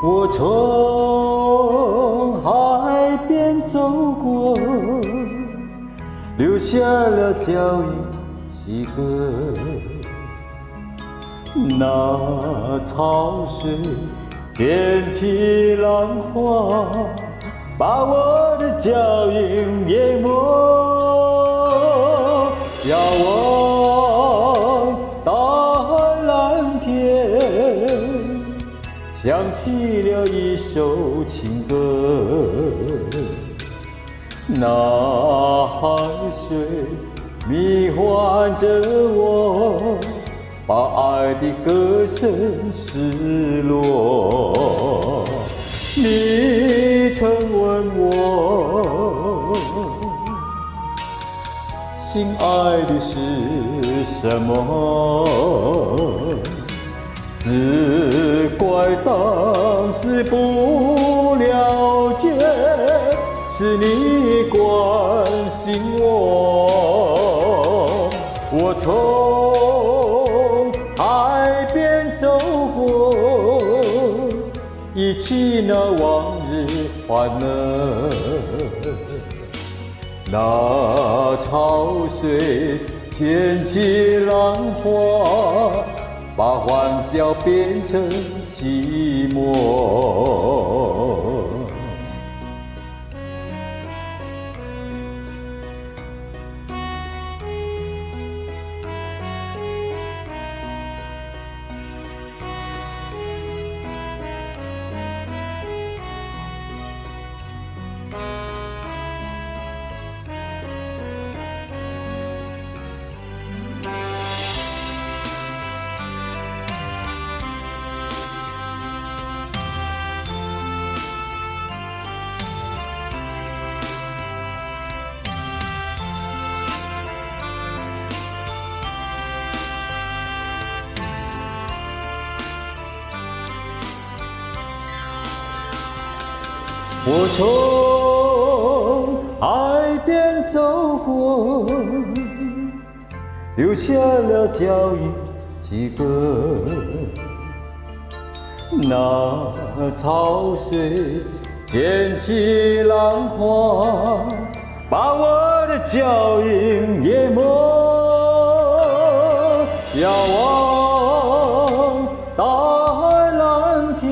我从海边走过，留下了脚印几个。那潮水溅起浪花，把我的脚印淹没。遥望大海蓝天，想起了一首情歌。那海水迷幻着我，把爱的歌声失落。你曾问我，心爱的是什么？只怪当时不了解，是你关心我。我从海边走过，忆起那往日欢乐。那潮水溅起浪花，把欢笑变成寂寞。我从海边走过，留下了脚印几个。那潮水溅起浪花，把我的脚印淹没。遥望大海蓝天，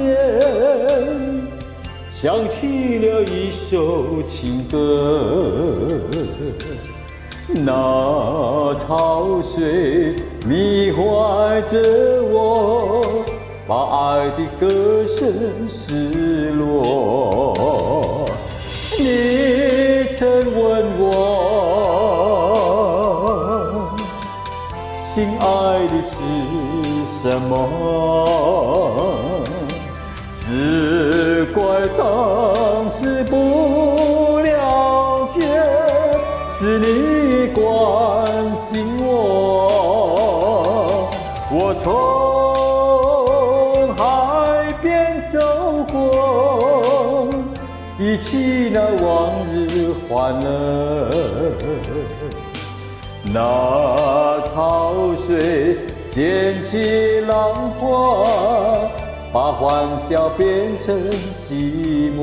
想起了一首情歌。那潮水迷幻着我，把爱的歌声失落。你曾问我，心爱的是什么？只怪当时不了解，是你关心我。我从海边走过，忆起那往日欢乐。那潮水溅起浪花，把欢笑变成寂寞。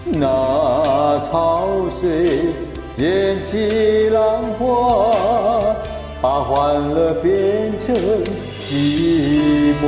那潮水溅起浪花，把欢乐变成寂寞。